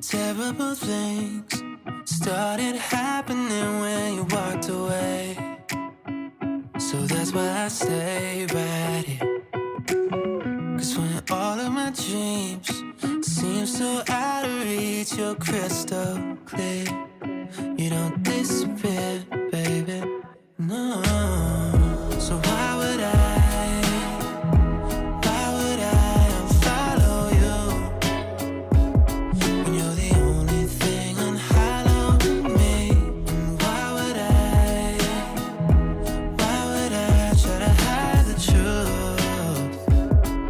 Terrible things started happening when you walked away. So that's why I stay right here. Cause when all of my dreams seem so out of reach, you're crystal clear. You don't disappear, baby. No. So why would I unfollow you when you're the only thing unhollow in me? And why would I try to hide the truth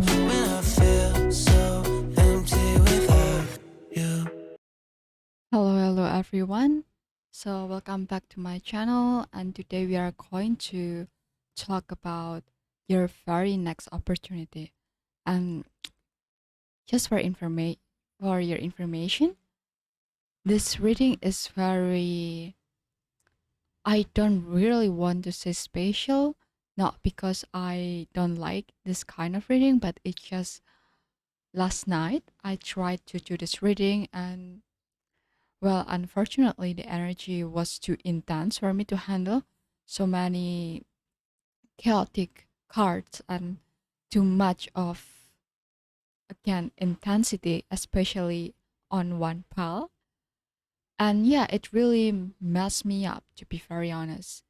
when I feel so empty without you? Hello everyone. So welcome back to my channel, and today we are going to talk about your very next opportunity. And just for your information, this reading is very, I don't really want to say special, not because I don't like this kind of reading, but it's just last night I tried to do this reading, and well, unfortunately, the energy was too intense for me to handle so many chaotic cards and too much of, again, intensity, especially on one pile. And yeah, it really messed me up, to be very honest.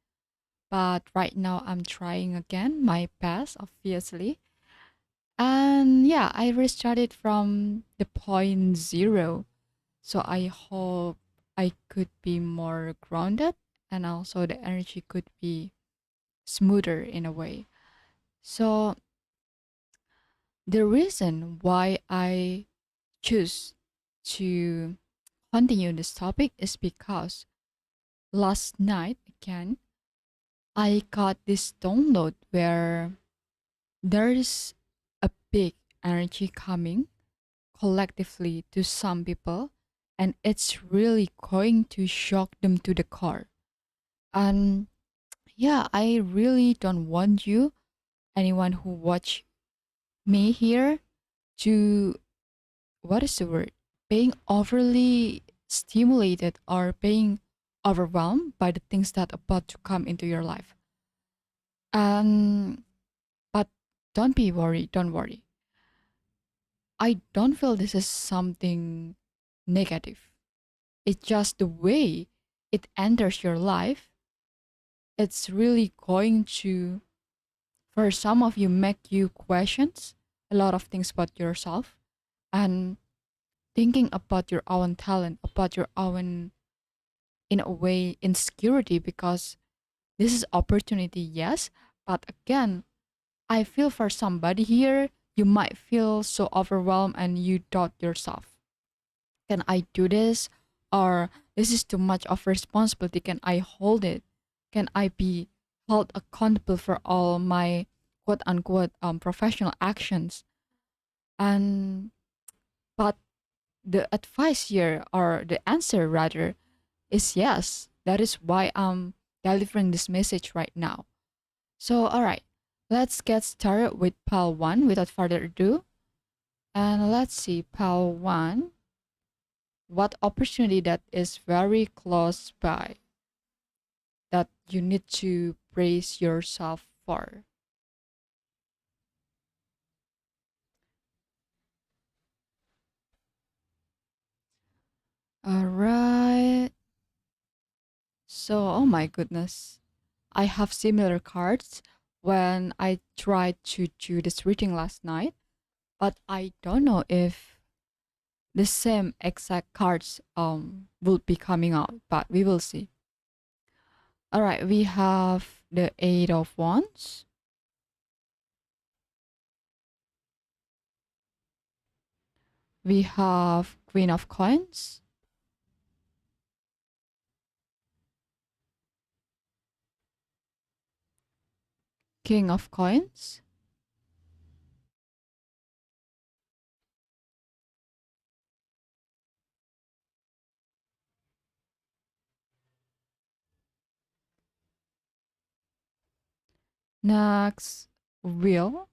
But right now, I'm trying again my best, obviously. And yeah, I restarted from the point zero. So I hope I could be more grounded and also the energy could be smoother in a way. So the reason why I choose to continue this topic is because last night again I got this download where there's a big energy coming collectively to some people, and it's really going to shock them to the core. And yeah, I really don't want you, anyone who watch me here, to, what is the word? Being overly stimulated or being overwhelmed by the things that are about to come into your life. And but don't be worried, don't worry. I don't feel this is something negative. It's just the way it enters your life. It's really going to, for some of you, make you questions a lot of things about yourself and thinking about your own talent, about your own, in a way, insecurity, because this is opportunity, yes, but again, I feel for somebody here, you might feel so overwhelmed and you doubt yourself. Can I do this? Or this is too much of responsibility. Can I hold it? Can I be held accountable for all my quote unquote professional actions? And but the advice here, or the answer rather, is yes. That is why I'm delivering this message right now. So all right, let's get started with pile one without further ado. And let's see, pile one, what opportunity that is very close by that you need to brace yourself for. All right. So, oh my goodness. I have similar cards when I tried to do this reading last night, but I don't know if the same exact cards will be coming out, but we will see. All right, we have the 8 of Wands. We have Queen of Coins. King of Coins. Next, Wheel.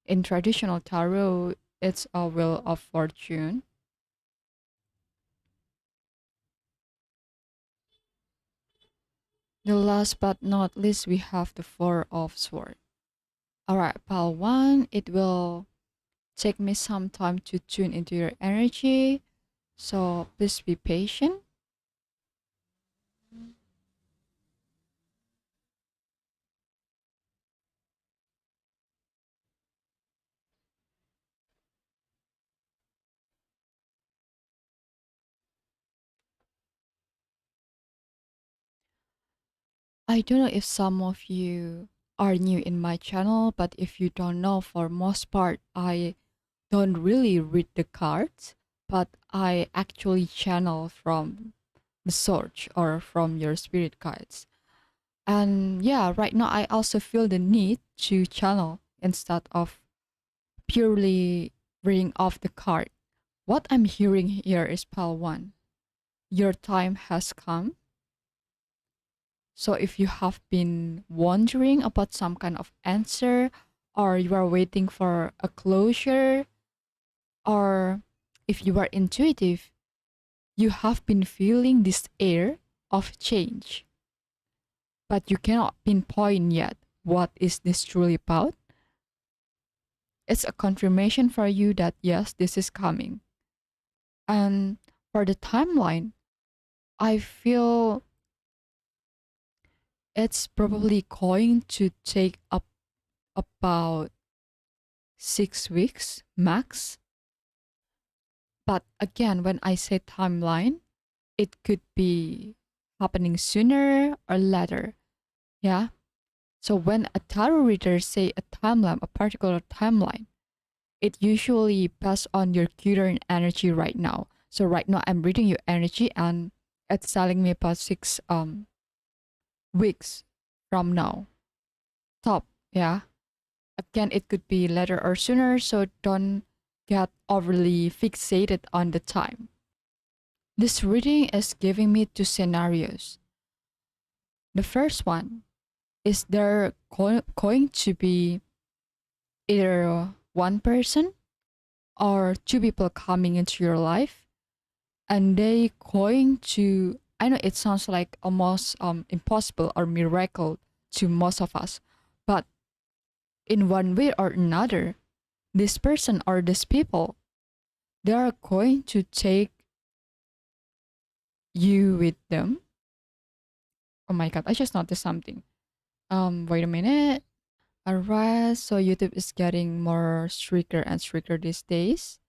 In traditional tarot, it's a Wheel of Fortune. The last but not least, we have the Four of Swords. Alright, pile one, it will take me some time to tune into your energy. So please be patient. I don't know if some of you are new in my channel, but if you don't know, for most part, I don't really read the cards, but I actually channel from the source or from your spirit guides. And yeah, right now I also feel the need to channel instead of purely reading off the card. What I'm hearing here is pile one. Your time has come. So if you have been wondering about some kind of answer, or you are waiting for a closure, or if you are intuitive, you have been feeling this air of change, but you cannot pinpoint yet what is this truly about. It's a confirmation for you that yes, this is coming. And for the timeline, I feel it's probably going to take up about 6 weeks max. But again, when I say timeline, it could be happening sooner or later. Yeah. So when a tarot reader say a timeline, a particular timeline, it usually based on your current energy right now. So right now I'm reading your energy and it's telling me about 6 weeks from now. Top. Yeah. Again, it could be later or sooner, so don't get overly fixated on the time. This reading is giving me two scenarios. The first one is there going to be either one person or two people coming into your life, and they going to, I know it sounds like almost impossible or miracle to most of us, but in one way or another, this person or these people, they are going to take you with them. Oh my god, I just noticed something. Wait a minute. Alright, so YouTube is getting more stricter and stricter these days.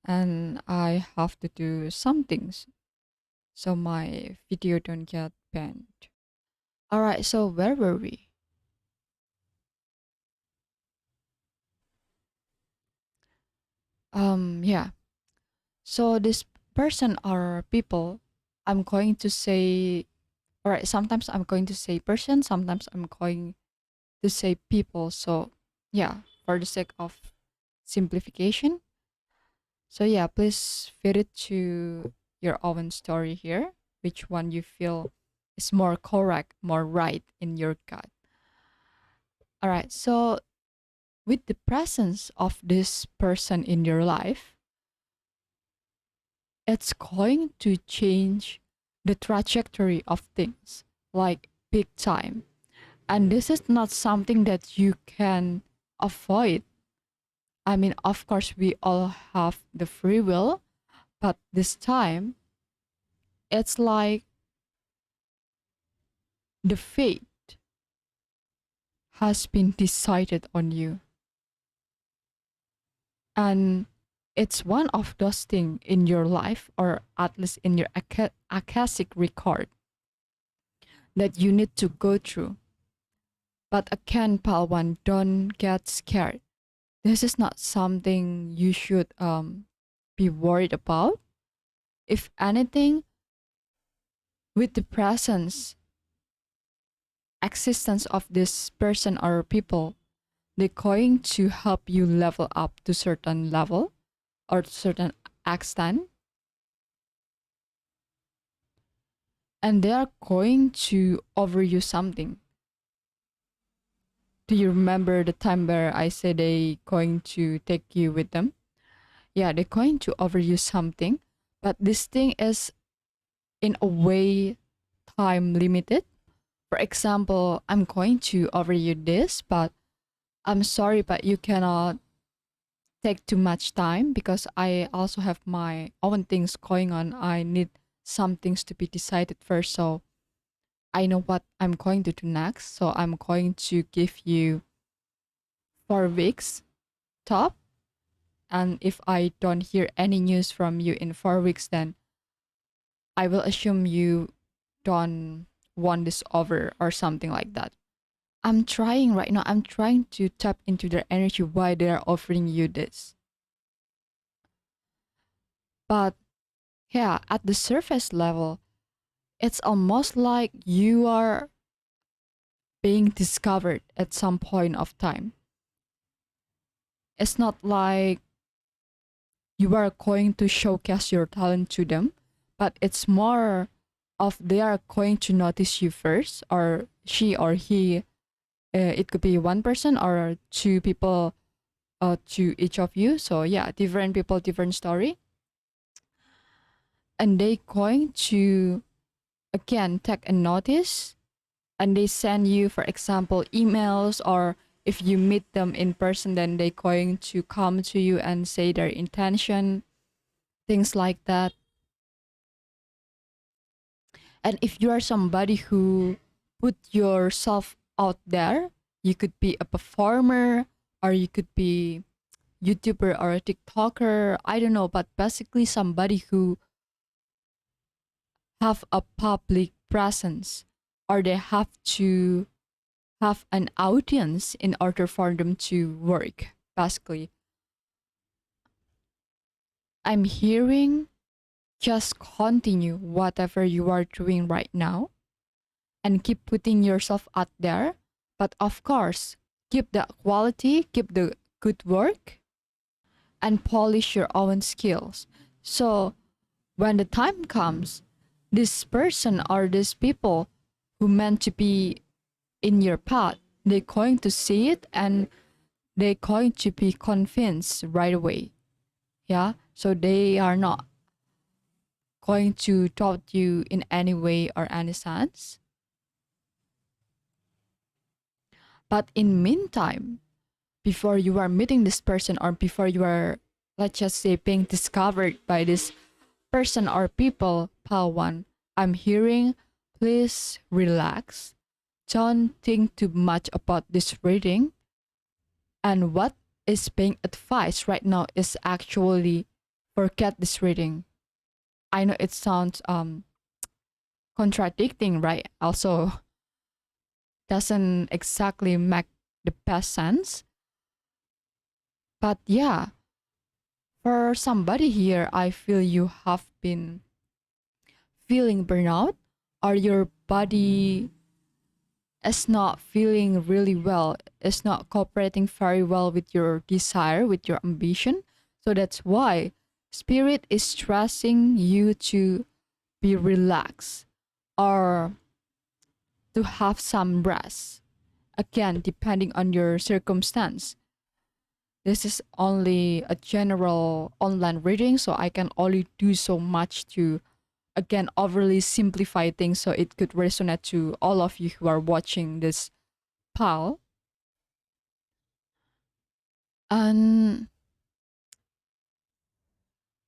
And I have to do some things so my video don't get banned. Alright, so where were we? Yeah. So this person or people, I'm going to say, alright, sometimes I'm going to say person, sometimes I'm going to say people. So yeah, for the sake of simplification. So yeah, please fit it to your own story here, which one you feel is more correct, more right in your gut. All right, so with the presence of this person in your life, it's going to change the trajectory of things like big time. And this is not something that you can avoid. I mean, of course, we all have the free will, but this time it's like the fate has been decided on you. And it's one of those things in your life, or at least in your Akashic record, that you need to go through. But again, Palwan, don't get scared. This is not something you should be worried about. If anything, with the presence, existence of this person or people, they're going to help you level up to certain level or certain extent, and they are going to offer you something. Do you remember the time where I said they going to take you with them? Yeah, they're going to offer you something, but this thing is in a way time limited. For example, I'm going to offer you this, but I'm sorry, but you cannot take too much time because I also have my own things going on. I need some things to be decided first. So I know what I'm going to do next. So I'm going to give you 4 weeks top. And if I don't hear any news from you in 4 weeks, then I will assume you don't want this over or something like that. I'm trying right now. I'm trying to tap into their energy why they are offering you this. But yeah, at the surface level, it's almost like you are being discovered at some point of time. It's not like you are going to showcase your talent to them, but it's more of they are going to notice you first, or she or he. It could be one person or two people to each of you. So yeah, different people, different story. And they going to again take a notice and they send you, for example, emails, or if you meet them in person, then they going to come to you and say their intention, things like that. And if you are somebody who put yourself out there, you could be a performer or you could be YouTuber or a TikToker, I don't know, but basically somebody who have a public presence or they have to have an audience in order for them to work. Basically, I'm hearing just continue whatever you are doing right now and keep putting yourself out there. But of course, keep the quality, keep the good work, and polish your own skills. So when the time comes, this person or these people who meant to be in your path, they're going to see it and they're going to be convinced right away. Yeah. So they are not going to doubt you in any way or any sense. But in meantime, before you are meeting this person or before you are, let's just say, being discovered by this person or people, pal one, I'm hearing, please relax. Don't think too much about this reading. And what is being advised right now is actually forget this reading. I know it sounds contradicting, right? Also doesn't exactly make the best sense. But yeah, for somebody here, I feel you have been feeling burnout or your body is not feeling really well, is not cooperating very well with your desire, with your ambition. So that's why spirit is stressing you to be relaxed or to have some rest. Again, depending on your circumstance. This is only a general online reading, so I can only do so much to again overly simplify things so it could resonate to all of you who are watching this pile. And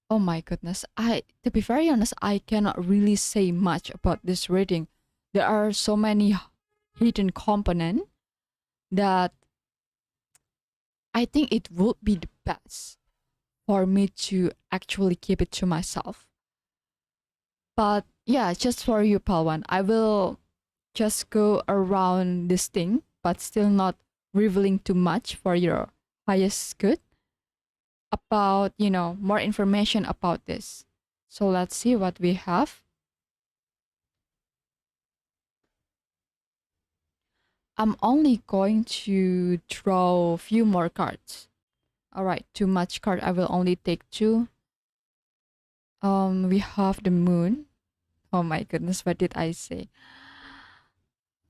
oh my goodness, I to be very honest, I cannot really say much about this reading. There are so many hidden components that I think it would be the best for me to actually keep it to myself. But yeah, just for you, Palwan, I will just go around this thing, but still not revealing too much for your highest good about, more information about this. So let's see what we have. I'm only going to draw a few more cards. All right, too much card. I will only take two. We have the moon. Oh my goodness, what did I say?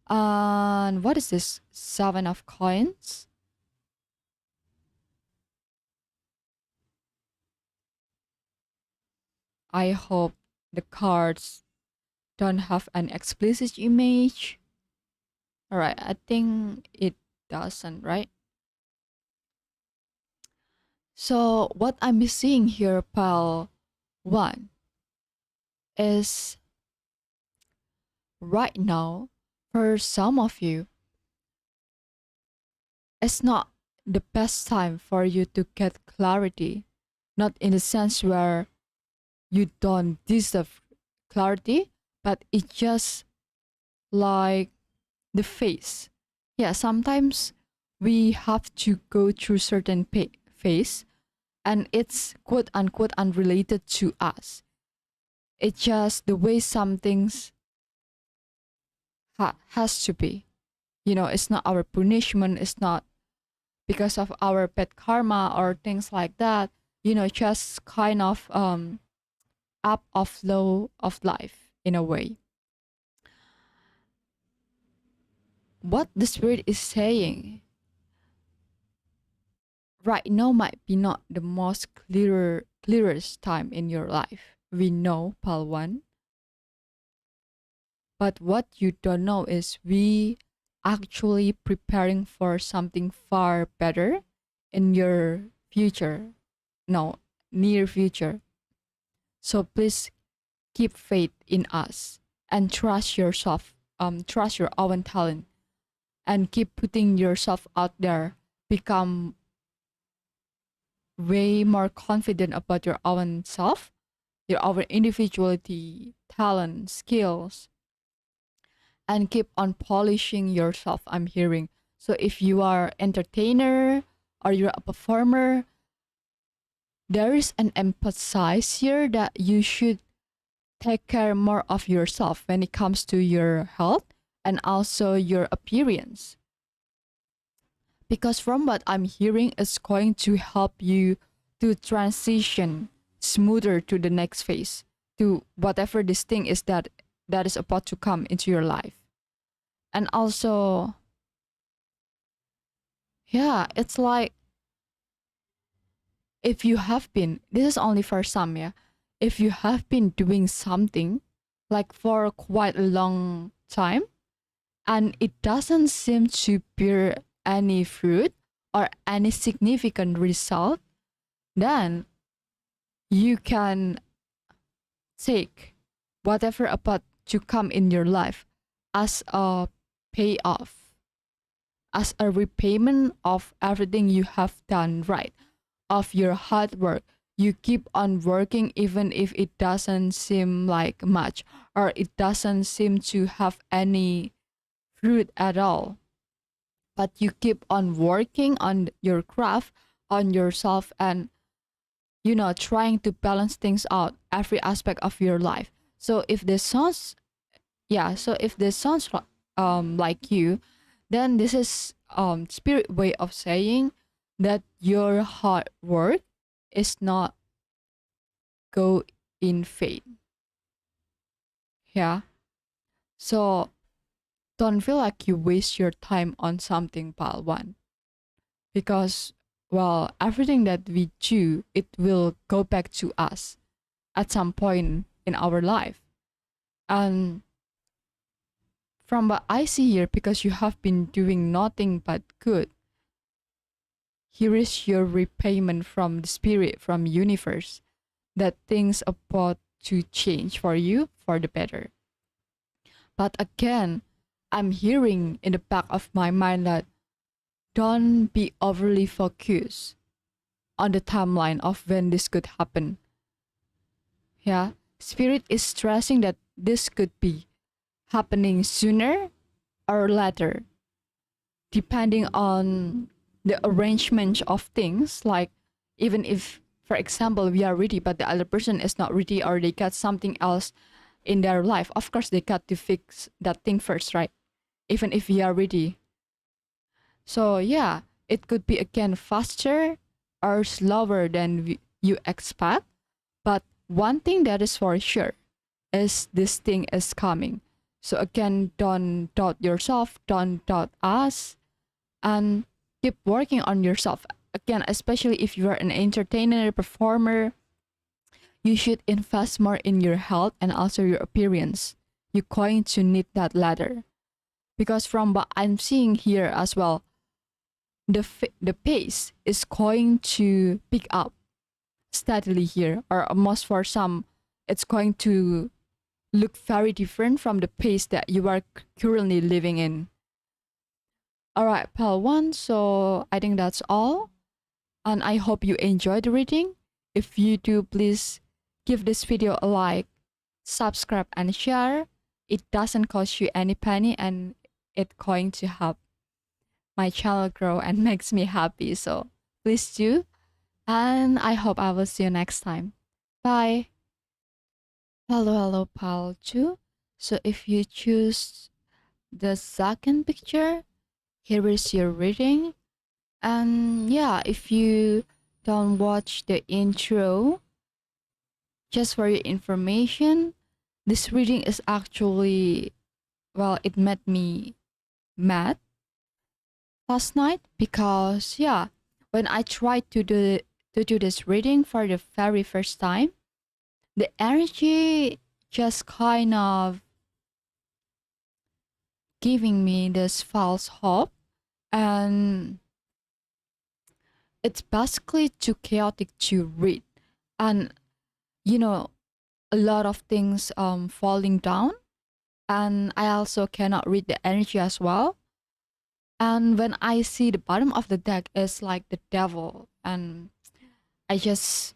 And what is this? 7 of coins. I hope the cards don't have an explicit image. All right, I think it doesn't, right? So what I'm seeing here, pile one, is right now, for some of you, it's not the best time for you to get clarity. Not in the sense where you don't deserve clarity, but it's just like the phase. Yeah, sometimes we have to go through certain phase, and it's quote unquote unrelated to us. It's just the way some things has to be. You know, it's not our punishment, it's not because of our bad karma or things like that. You know, just kind of up of flow of life in a way. What the spirit is saying right now might be not the most clearest time in your life. We know, Palwan. But what you don't know is we actually preparing for something far better in your future. No, near future. So please keep faith in us and trust yourself. Trust your own talent and keep putting yourself out there. Become way more confident about your own self, your own individuality, talent, skills, and keep on polishing yourself. I'm hearing. So if you are entertainer or you're a performer, there is an emphasis here that you should take care more of yourself when it comes to your health and also your appearance. Because from what I'm hearing, it's going to help you to transition smoother to the next phase, to whatever this thing is that is about to come into your life. And also, yeah, it's like if you have been, this is only for some, yeah, if you have been doing something like for quite a long time and it doesn't seem to bear any fruit or any significant result, then you can take whatever about to come in your life as a payoff, as a repayment of everything you have done right, of your hard work. You keep on working even if it doesn't seem like much or it doesn't seem to have any fruit at all. But you keep on working on your craft, on yourself, and trying to balance things out every aspect of your life. So if this sounds like you, then this is spirit way of saying that your hard work is not go in vain. Yeah. So don't feel like you waste your time on something, pal one. Because well, everything that we do, it will go back to us at some point in our life. And from what I see here, because you have been doing nothing but good, here is your repayment from the spirit, from universe, that things about to change for you for the better. But again, I'm hearing in the back of my mind that don't be overly focused on the timeline of when this could happen. Yeah, spirit is stressing that this could be happening sooner or later, depending on the arrangement of things. Like, even if, for example, we are ready, but the other person is not ready, or they got something else in their life, of course, they got to fix that thing first, right? Even if we are ready. So, yeah, it could be again faster or slower than you expect. But one thing that is for sure is this thing is coming. So again, don't doubt yourself, don't doubt us, and keep working on yourself. Again, especially if you are an entertainer, performer, you should invest more in your health and also your appearance. you're going to need that ladder. Because from what I'm seeing here as well, the pace is going to pick up steadily here, or almost for some, it's going to look very different from the pace that you are currently living in. All right, pal one. So I think that's all. And I hope you enjoyed the reading. If you do, please give this video a like, subscribe, and share. It doesn't cost you any penny and it's going to help my channel grow and makes me happy. So please do. And I hope I will see you next time. Bye. Hello, pal 2. So if you choose the second picture, here is your reading. And yeah, if you don't watch the intro, just for your information, this reading is actually, well, it made me mad last night because yeah, when I tried to do this reading for the very first time, the energy just kind of giving me this false hope, and it's basically too chaotic to read, and you know, a lot of things falling down, and I also cannot read the energy as well. And when I see the bottom of the deck is like the devil, and I just,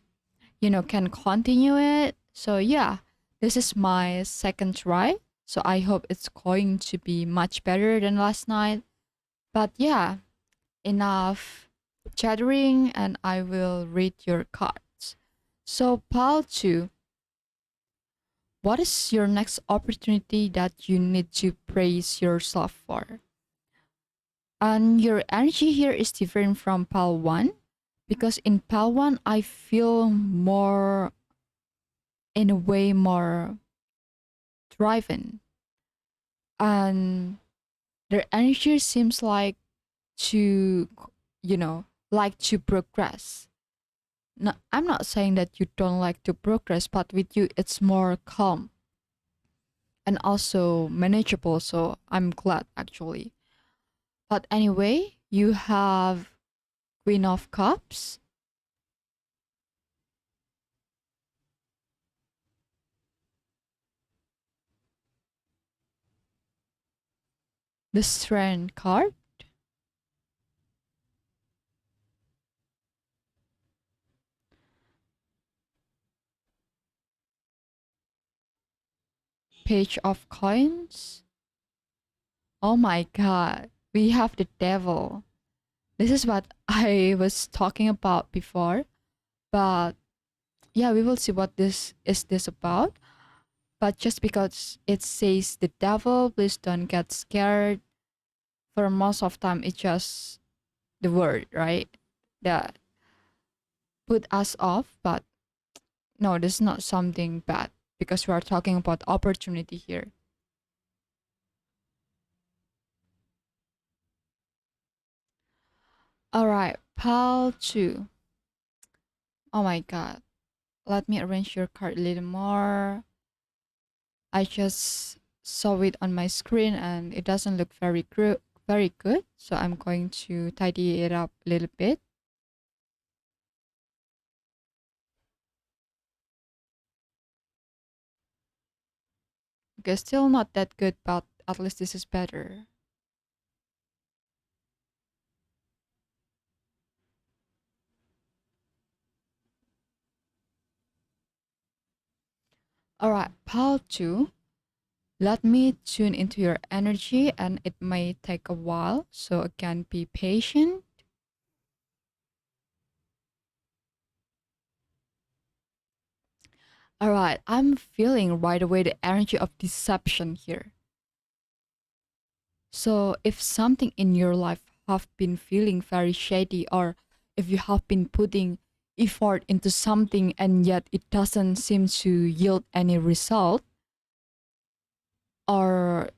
can continue it. So yeah, this is my second try. So I hope it's going to be much better than last night. But yeah, enough chattering and I will read your cards. So pal 2, what is your next opportunity that you need to praise yourself for? And your energy here is different from pal 1 because in pal 1 I feel more, in a way, more driven, and their energy seems like to, like to progress. No, I'm not saying that you don't like to progress, but with you it's more calm and also manageable, so I'm glad actually. But anyway, you have Queen of Cups, the Strength card, Page of Coins. Oh my god, we have the Devil. This is what I was talking about before, but yeah, we will see what this about. But just because it says the devil, please don't get scared. For most of time, it's just the word, right? That put us off. But no, this is not something bad because we are talking about opportunity here. All right, pal 2. Oh my god. Let me arrange your card a little more. I just saw it on my screen and it doesn't look very good. So I'm going to tidy it up a little bit. Okay, still not that good, but at least this is better. Alright, pal 2. Let me tune into your energy and it may take a while, so again, be patient. Alright, I'm feeling right away the energy of deception here. So if something in your life have been feeling very shady, or if you have been putting effort into something and yet it doesn't seem to yield any result, or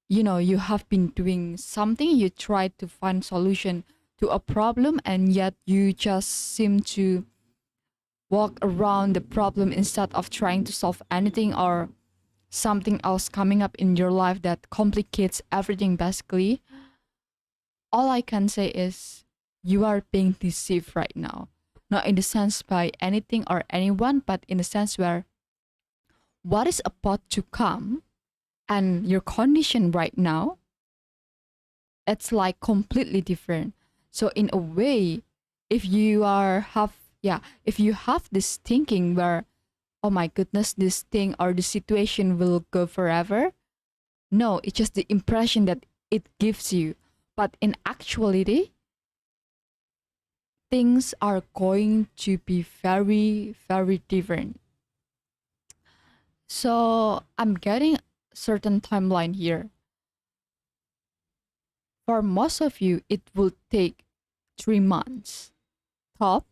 you have been doing something, you try to find solution to a problem and yet you just seem to walk around the problem instead of trying to solve anything, or something else coming up in your life that complicates everything basically, all I can say is you are being deceived right now. Not in the sense by anything or anyone, but in the sense where what is about to come and your condition right now, it's like completely different. So in a way, if you are have yeah, if you have this thinking where, oh my goodness, this thing or the situation will go forever, no, it's just the impression that it gives you. But in actuality, things are going to be very, very different. So I'm getting certain timeline here. For most of you, it will take 3 months top,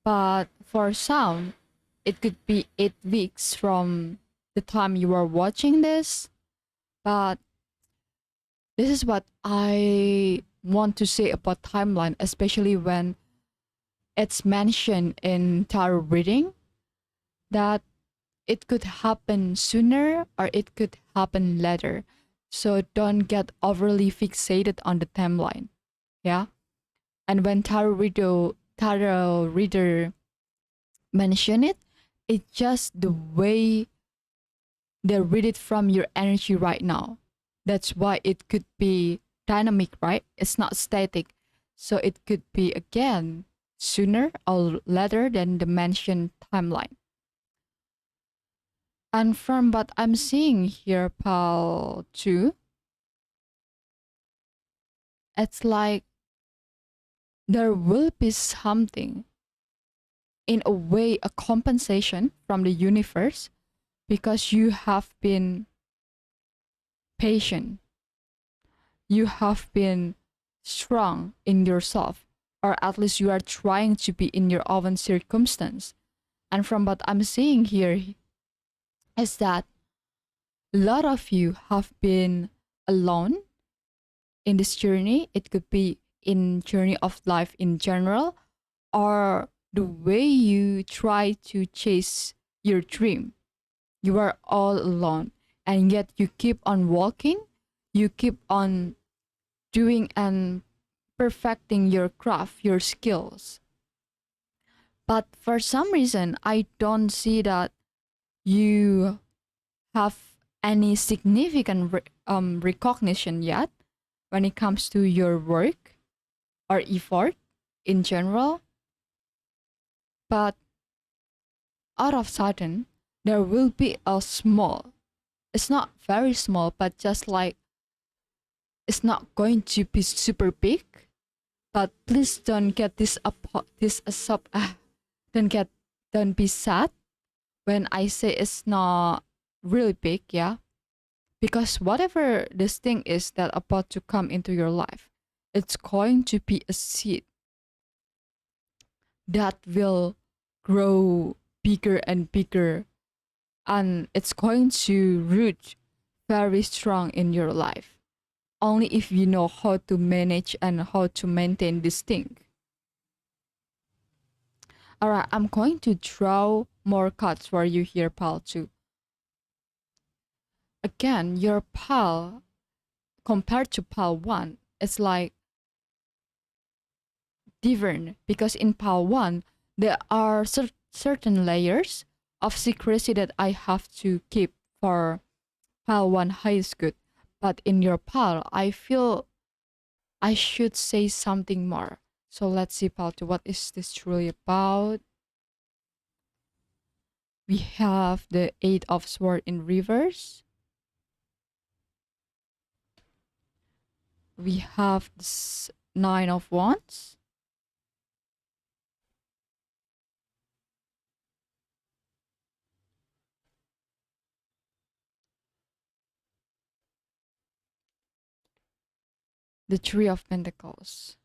but for some, it could be 8 weeks from the time you are watching this. But this is what I want to say about timeline, especially when it's mentioned in tarot reading that it could happen sooner or it could happen later. So don't get overly fixated on the timeline. Yeah. And when tarot reader mention it, it's just the way they read it from your energy right now. That's why it could be dynamic, right? It's not static. So it could be again sooner or later than the mentioned timeline. And from what I'm seeing here, pal, too, it's like there will be something, in a way, a compensation from the universe because you have been patient, you have been strong in yourself, or at least you are trying to be in your own circumstance. And from what I'm seeing here is that a lot of you have been alone in this journey. It could be in journey of life in general, or the way you try to chase your dream. You are all alone, and yet you keep on walking, you keep on doing and perfecting your craft, your skills. But for some reason, I don't see that you have any significant recognition yet when it comes to your work or effort in general. But out of sudden, there will be a small, it's not very small, but just like it's not going to be super big. But please don't get this up, this sub, don't get, don't be sad when I say it's not really big, yeah. Because whatever this thing is that about to come into your life, it's going to be a seed that will grow bigger and bigger, and it's going to root very strong in your life. Only if you know how to manage and how to maintain this thing. Alright, I'm going to draw more cards for you here, pal, too. Again, your pal, compared to pal 1, it's like different because in pal 1, there are certain layers of secrecy that I have to keep for pal 1 highest good. But in your pal, I feel I should say something more. So let's see, pal 2, what is this truly about? We have the 8 of Swords in reverse. We have this 9 of Wands. The 3 of Pentacles.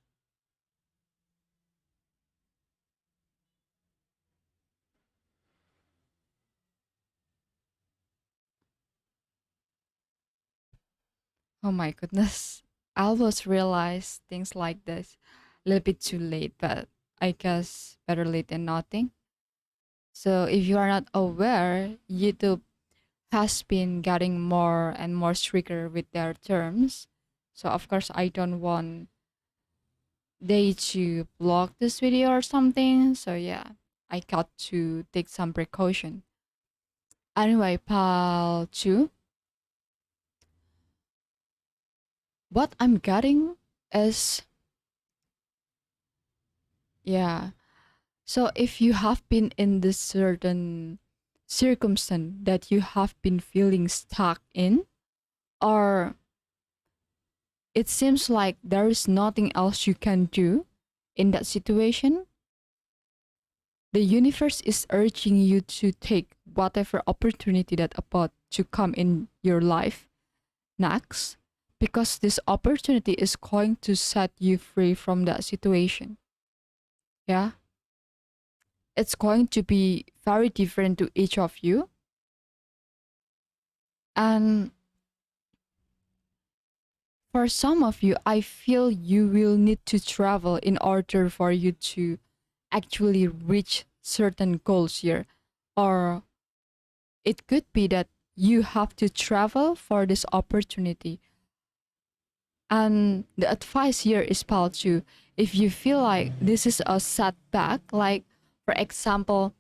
Oh my goodness. I almost realized things like this a little bit too late, but I guess better late than nothing. So if you are not aware, YouTube has been getting more and more stricter with their terms. So of course I don't want they to block this video or something. So yeah, I got to take some precaution. Anyway, pal 2, what I'm getting is, yeah. So if you have been in this certain circumstance that you have been feeling stuck in, or it seems like there is nothing else you can do in that situation, the universe is urging you to take whatever opportunity that about to come in your life next, because this opportunity is going to set you free from that situation. Yeah, it's going to be very different to each of you. And for some of you, I feel you will need to travel in order for you to actually reach certain goals here. Or it could be that you have to travel for this opportunity. And the advice here is, pal, to, if you feel like this is a setback, like for example,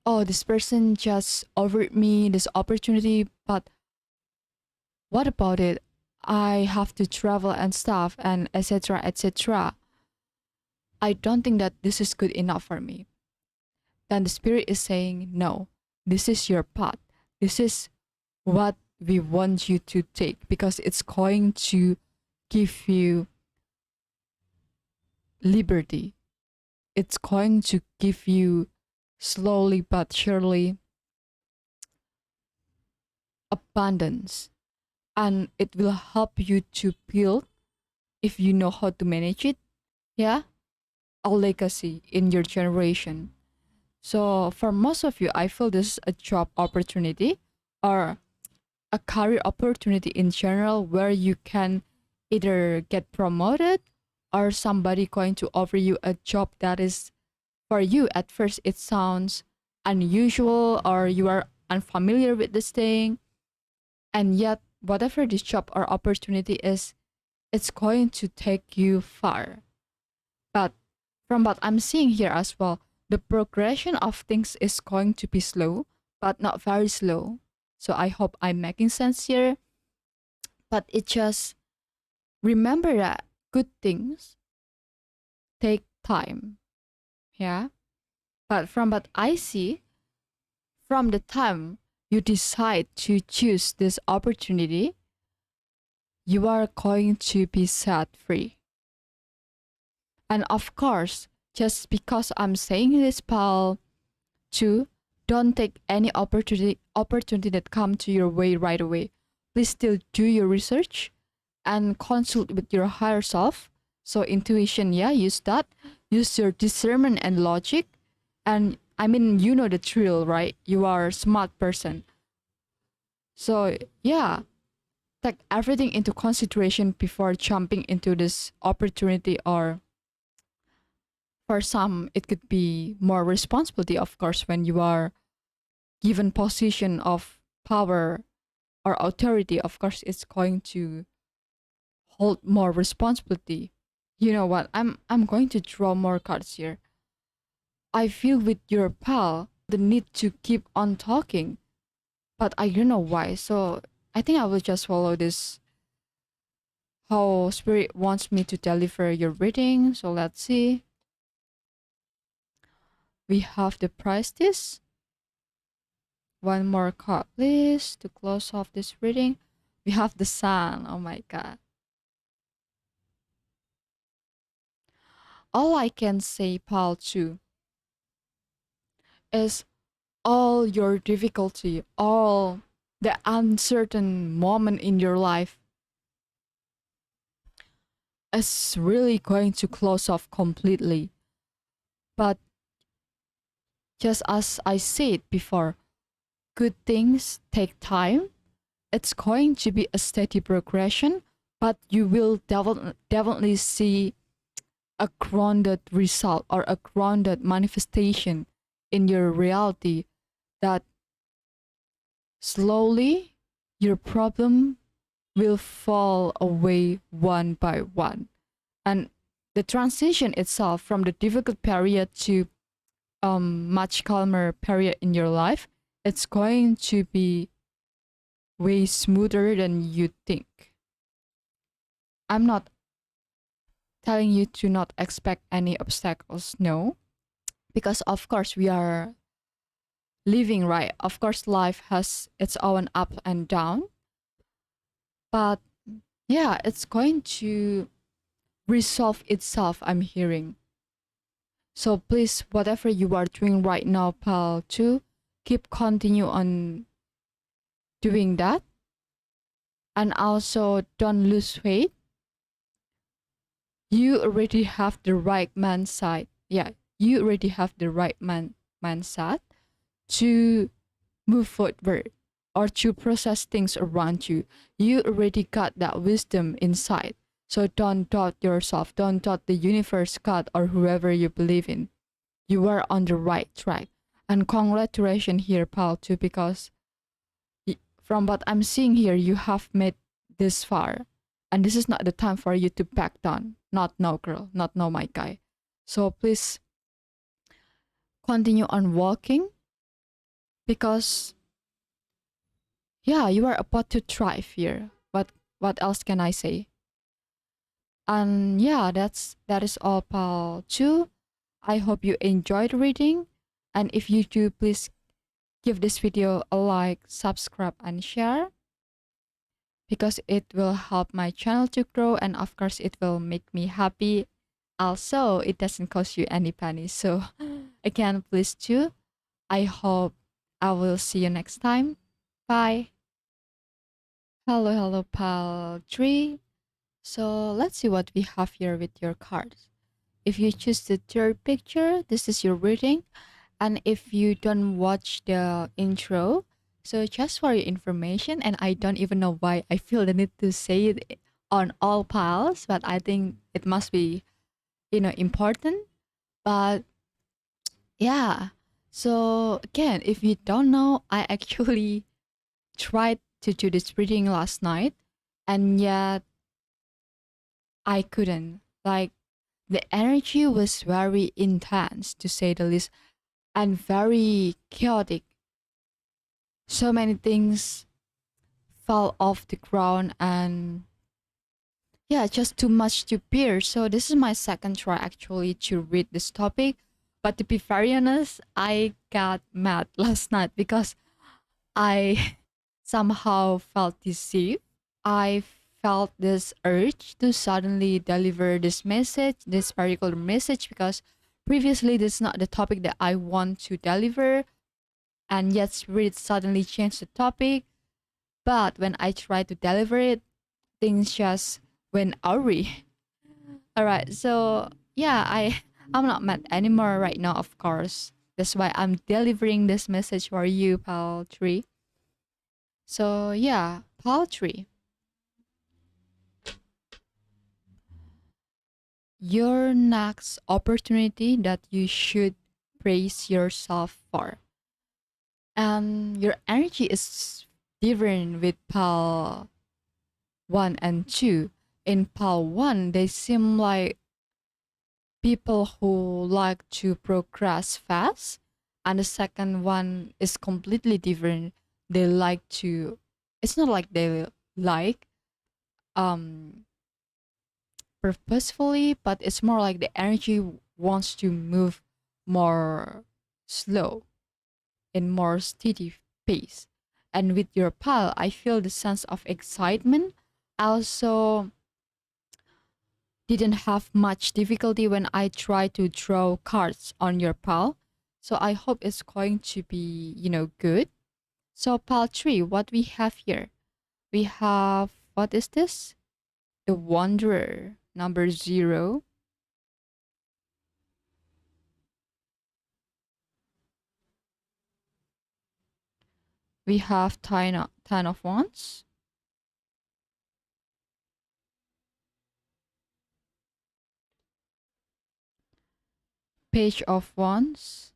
oh, this person just offered me this opportunity, but what about it? I have to travel and stuff and etc. etc. I don't think that this is good enough for me. Then the spirit is saying, no, this is your path. This is what we want you to take because it's going to give you liberty. It's going to give you slowly but surely abundance, and it will help you to build, if you know how to manage it, yeah, a legacy in your generation. So for most of you, I feel this is a job opportunity or a career opportunity in general where you can either get promoted or somebody going to offer you a job that is, for you at first it sounds unusual or you are unfamiliar with this thing, and yet whatever this job or opportunity is, it's going to take you far. But from what I'm seeing here as well, the progression of things is going to be slow, but not very slow. So I hope I'm making sense here. But it just, remember that good things take time. Yeah. But from what I see, from the time you decide to choose this opportunity, you are going to be set free. And of course, just because I'm saying this, pal, too, don't take any opportunity that come to your way right away. Please still do your research and consult with your higher self. So intuition, yeah, use that. Use your discernment and logic. And I mean, you know the drill, right? You are a smart person. So yeah, take everything into consideration before jumping into this opportunity, or for some it could be more responsibility, of course, when you are given position of power or authority, of course it's going to hold more responsibility. You know what, I'm going to draw more cards here. I feel with your pal the need to keep on talking, but I don't know why. So I think I will just follow this, how spirit wants me to deliver your reading. So let's see. We have the priestess. One more card, please, to close off this reading. We have the sun. Oh my god. All I can say, pal, too, is all your difficulty, all the uncertain moment in your life is really going to close off completely. But just as I said before, good things take time. It's going to be a steady progression, but you will definitely see a grounded result or a grounded manifestation in your reality that slowly your problem will fall away one by one. And the transition itself from the difficult period to much calmer period in your life, it's going to be way smoother than you think. I'm not telling you to not expect any obstacles, no, because of course we are living, right? Of course, life has its own up and down, but yeah, it's going to resolve itself, I'm hearing. So please, whatever you are doing right now, pal, to keep continue on doing that, and also don't lose faith. You already have the right mindset. Yeah, you already have the right mindset to move forward or to process things around you. You already got that wisdom inside. So don't doubt yourself. Don't doubt the universe, God, or whoever you believe in. You are on the right track. And congratulations here, pal, too, because from what I'm seeing here, you have made this far. And this is not the time for you to back down. Not now, girl. Not now, my guy. So please continue on walking because yeah, you are about to thrive here. What else can I say? And yeah, that is all pal two. I hope you enjoyed reading. And if you do, please give this video a like, subscribe, and share because it will help my channel to grow and of course it will make me happy. Also, it doesn't cost you any penny. So again, please do. I hope I will see you next time. Bye. Hello, pal 3. So let's see what we have here with your cards. If you choose the third picture, this is your reading. And if you don't watch the intro, so just for your information, and I don't even know why I feel the need to say it on all piles, but I think it must be, important. But yeah, so again, if you don't know, I actually tried to do this reading last night, and yet I couldn't. Like, the energy was very intense, to say the least, and very chaotic. So many things fell off the ground, and yeah, just too much to bear. So, this is my second try actually to read this topic. But to be very honest, I got mad last night because I somehow felt deceived. I felt this urge to suddenly deliver this message, this particular message, because previously this is not the topic that I want to deliver, and yet Spirit suddenly changed the topic. But when I tried to deliver it, things just went awry. All right, so yeah, I'm not mad anymore right now, of course. That's why I'm delivering this message for you, Paltry. So yeah, Paltry. Your next opportunity that you should praise yourself for. And your energy is different with PAL 1 and 2. In PAL 1, they seem like people who like to progress fast. And the second one is completely different. They like to, it's not like they like um purposefully, but it's more like the energy wants to move more slow in more steady pace. And with your pal, I feel the sense of excitement. I also didn't have much difficulty when I tried to draw cards on your pal. So I hope it's going to be, good. So pal 3, what we have here? We have, what is this? The Wanderer, number 0. We have Ten of Wands, Page of Wands,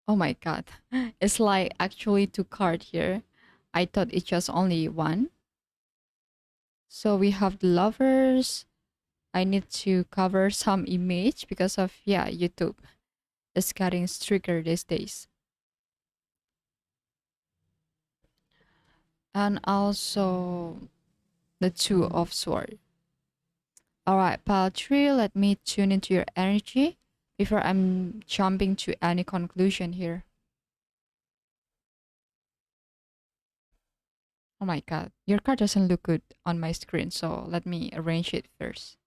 Oh my god. It's like actually two card here. I thought it was only one. So we have the lovers. I need to cover some image because of yeah, YouTube is getting stricter these days. And also the two of sword. All right, pile three, let me tune into your energy before I'm jumping to any conclusion here. Oh my god, your card doesn't look good on my screen, so let me arrange it first.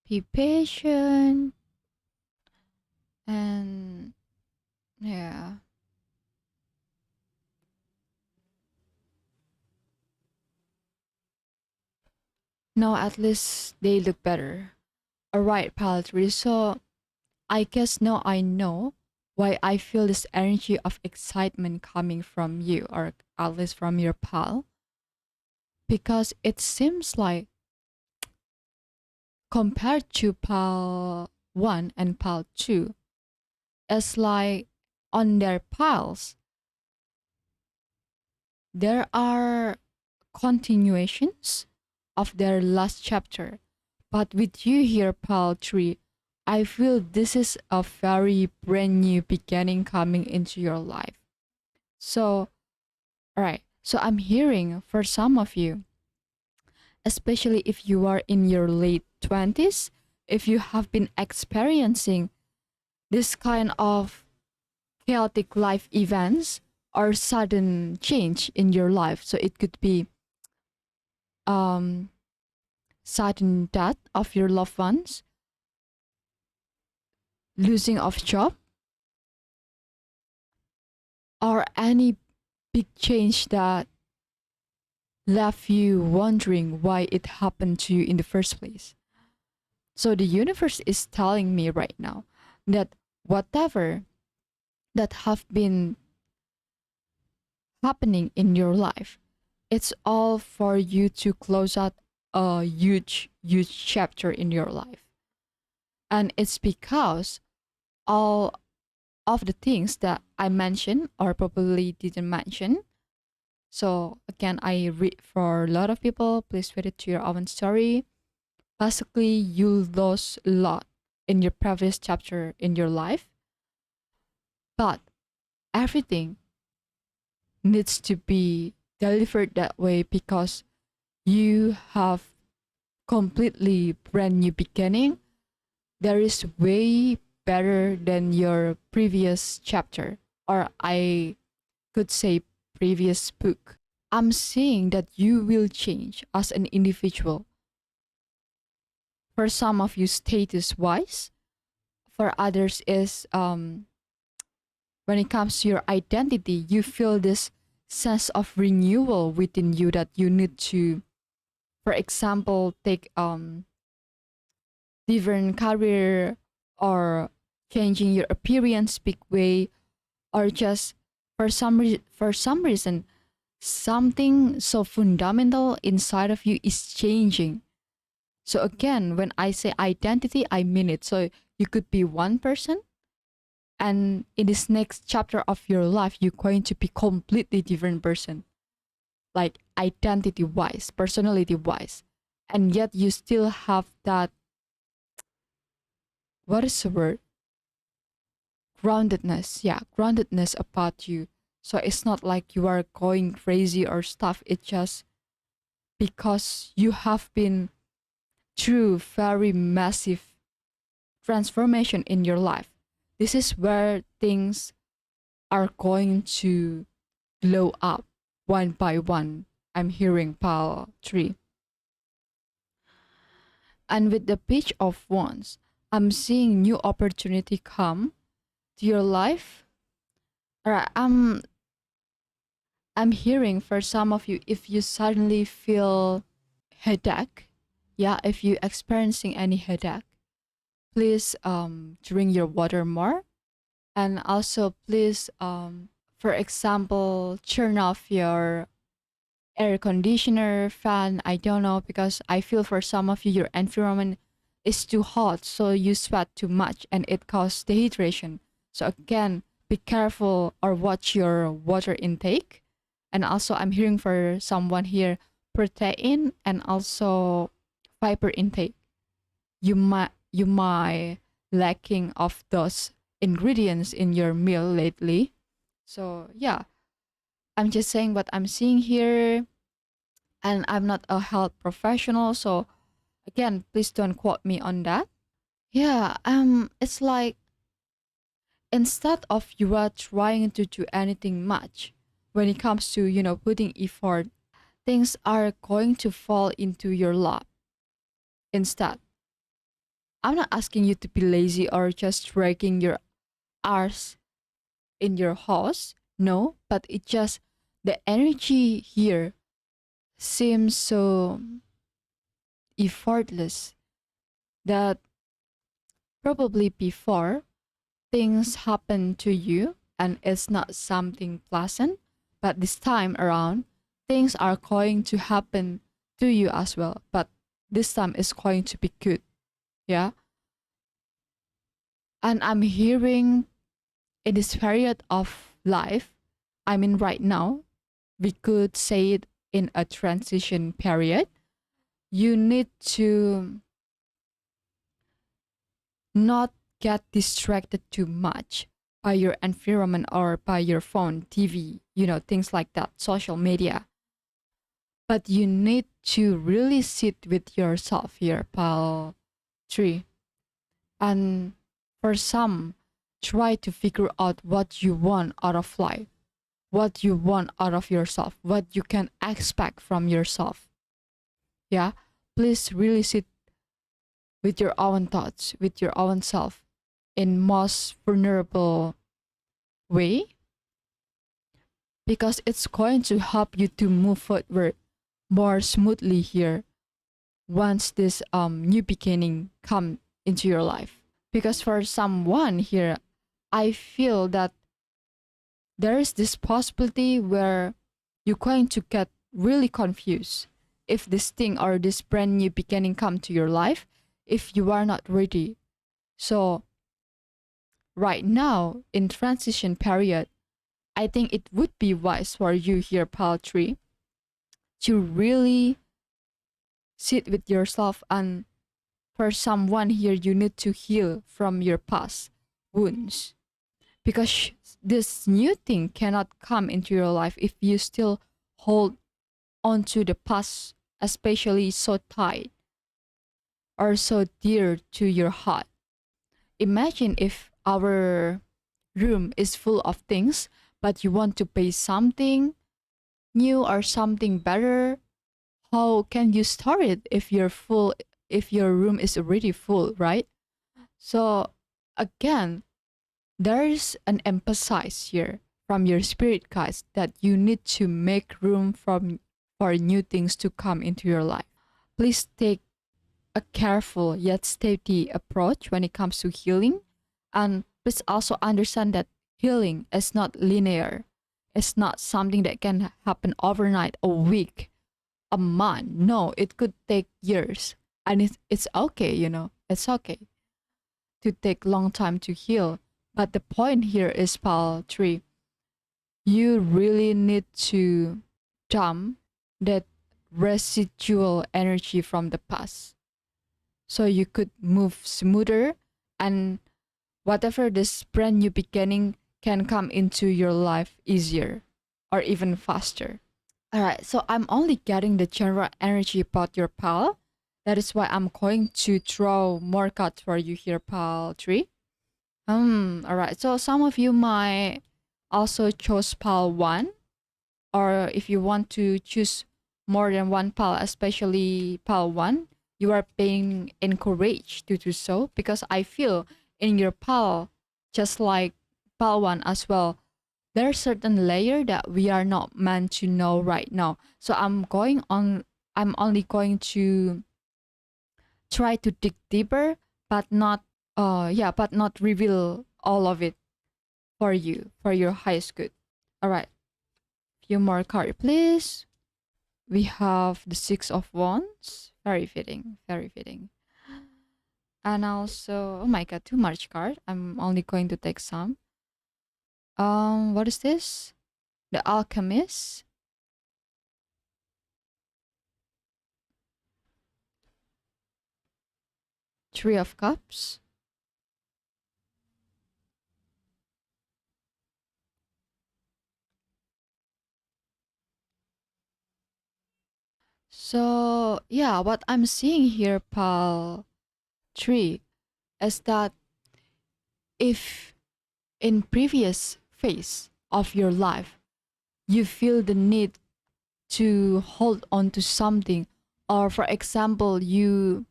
Be patient and yeah. Now at least they look better. Alright, pile three. So I guess now I know why I feel this energy of excitement coming from you, or at least from your pal. Because it seems like compared to pal 1 and pal 2, it's like on their piles, there are continuations of their last chapter. But with you here, pal 3, I feel this is a very brand new beginning coming into your life. So, all right. So I'm hearing for some of you, especially if you are in your late 20s, if you have been experiencing this kind of chaotic life events or sudden change in your life. So it could be um sudden death of your loved ones, losing of job, or any big change that left you wondering why it happened to you in the first place. So the universe is telling me right now that whatever that have been happening in your life, it's all for you to close out a huge chapter in your life. And it's because all of the things that I mentioned or probably didn't mention. So again, I read for a lot of people, please read it to your own story. Basically, you lost a lot in your previous chapter in your life, but everything needs to be delivered that way because you have completely brand new beginning. There is way better than your previous chapter, or I could say previous book. I'm saying that you will change as an individual. For some of you, status wise. For others, is when it comes to your identity, you feel this sense of renewal within you that you need to, for example, take different career or changing your appearance big way, or just for some reason something so fundamental inside of you is changing. So again, when I say identity, I mean it. So you could be one person, and in this next chapter of your life you're going to be completely different person, like identity wise, personality wise, and yet you still have that, what is the word, groundedness. Yeah, groundedness about you. So it's not like you are going crazy or stuff. It's just because you have been through very massive transformation in your life. This is where things are going to glow up one by one. I'm hearing pile 3. And with the page of wands, I'm seeing new opportunity come to your life. Alright, I'm hearing for some of you, if you suddenly feel headache, yeah, if you experiencing any headache, please drink your water more. And also please for example, turn off your air conditioner, fan, I don't know, because I feel for some of you your environment is too hot, so you sweat too much and it causes dehydration. So again, be careful or watch your water intake. And also I'm hearing for someone here protein and also fiber intake. You might lacking of those ingredients in your meal lately. So yeah, I'm just saying what I'm seeing here, and I'm not a health professional, so again, please don't quote me on that. Yeah, it's like instead of you are trying to do anything much when it comes to, putting effort, things are going to fall into your lap instead. I'm not asking you to be lazy or just dragging your arse in your house. No, but it just the energy here seems so effortless that probably before things happen to you and it's not something pleasant, but this time around things are going to happen to you as well, but this time it's going to be good. Yeah. And I'm hearing in this period of life, I mean right now, we could say it in a transition period. You need to not get distracted too much by your environment or by your phone, TV, things like that, social media. But you need to really sit with yourself here, pal three. And for some, try to figure out what you want out of life, what you want out of yourself, what you can expect from yourself. Yeah. Please really sit with your own thoughts, with your own self in most vulnerable way, because it's going to help you to move forward more smoothly here once this new beginning come into your life. Because for someone here, I feel that there is this possibility where you're going to get really confused if this thing or this brand new beginning come to your life if you are not ready. So right now in transition period, I think it would be wise for you here, Paltry, to really sit with yourself. And for someone here, you need to heal from your past wounds, because this new thing cannot come into your life if you still hold on to the past, especially so tight or so dear to your heart. Imagine if our room is full of things, but you want to pay something new or something better. How can you store it if you're full, if your room is already full, right? So again, there is an emphasis here from your spirit guides that you need to make room for new things to come into your life. Please take a careful yet steady approach when it comes to healing. And please also understand that healing is not linear. It's not something that can happen overnight, a week, a month. No, it could take years. And it's okay, it's okay to take long time to heal. But the point here is, pal tree, you really need to dump that residual energy from the past so you could move smoother, and whatever this brand new beginning can come into your life easier or even faster. All right, so I'm only getting the general energy about your pal. That is why I'm going to draw more cards for you here, pal 3. All right. So some of you might also choose pal 1, or if you want to choose more than one pal, especially pal 1, you are being encouraged to do so, because I feel in your pal, just like pal 1 as well, there's certain layer that we are not meant to know right now. So I'm only going to try to dig deeper, but not but not reveal all of it for you for your highest good. All right, few more card please. We have the Six of Wands, very fitting, very fitting. And also, oh my god, too much card. I'm only going to take some. What is this? The Alchemist, Three of Cups. So yeah, what I'm seeing here, pal three, is that if in previous phase of your life you feel the need to hold on to something, or for example you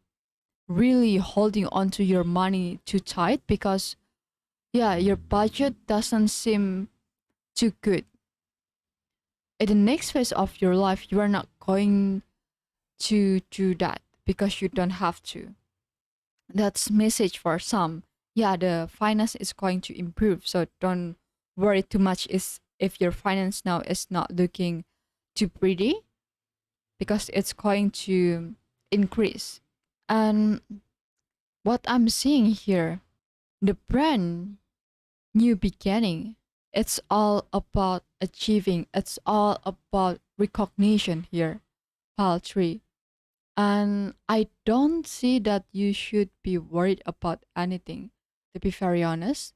really holding on to your money too tight because yeah your budget doesn't seem too good, in the next phase of your life you are not going to do that because you don't have to. That's message for some. Yeah, the finance is going to improve, so don't worry too much is if your finance now is not looking too pretty, because it's going to increase. And what I'm seeing here, the brand new beginning, it's all about achieving, it's all about recognition here, pile 3. And I don't see that you should be worried about anything, to be very honest.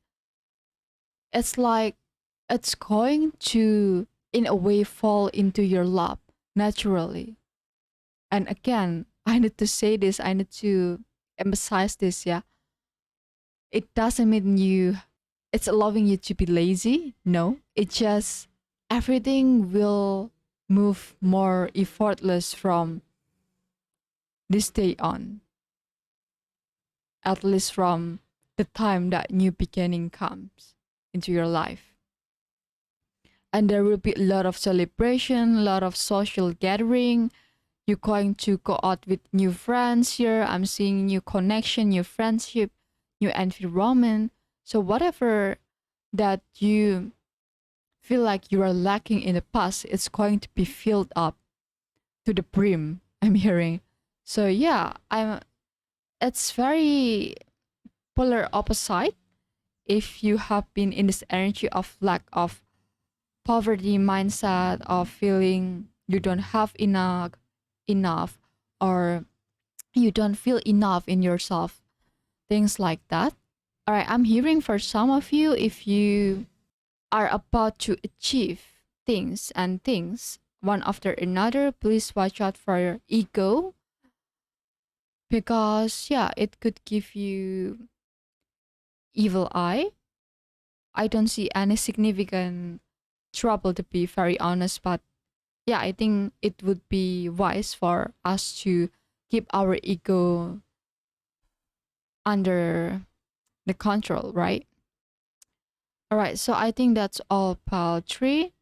It's like it's going to, in a way, fall into your lap naturally. And again, I need to say this, I need to emphasize this, yeah. It doesn't mean it's allowing you to be lazy. No, it just everything will move more effortless from this day on, at least from the time that new beginning comes into your life. And there will be a lot of celebration, a lot of social gathering. You're going to go out with new friends here. I'm seeing new connection, new friendship, new environment. So whatever that you feel like you are lacking in the past, it's going to be filled up to the brim. I'm hearing. So yeah, I'm. It's very polar opposite. If you have been in this energy of lack of poverty mindset, of feeling you don't have enough, or you don't feel enough in yourself, things like that. All right, I'm hearing for some of you, if you are about to achieve things one after another, please watch out for your ego, because yeah, it could give you evil eye. I don't see any significant trouble, to be very honest, but yeah, I think it would be wise for us to keep our ego under the control, right? All right, so I think that's all, pal 3.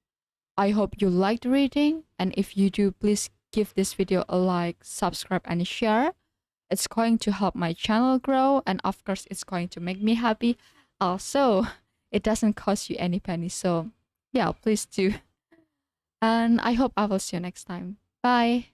I hope you liked the reading, and if you do, please give this video a like, subscribe, and share. It's going to help my channel grow, and of course, it's going to make me happy. Also, it doesn't cost you any penny, so yeah, please do. And I hope I will see you next time. Bye.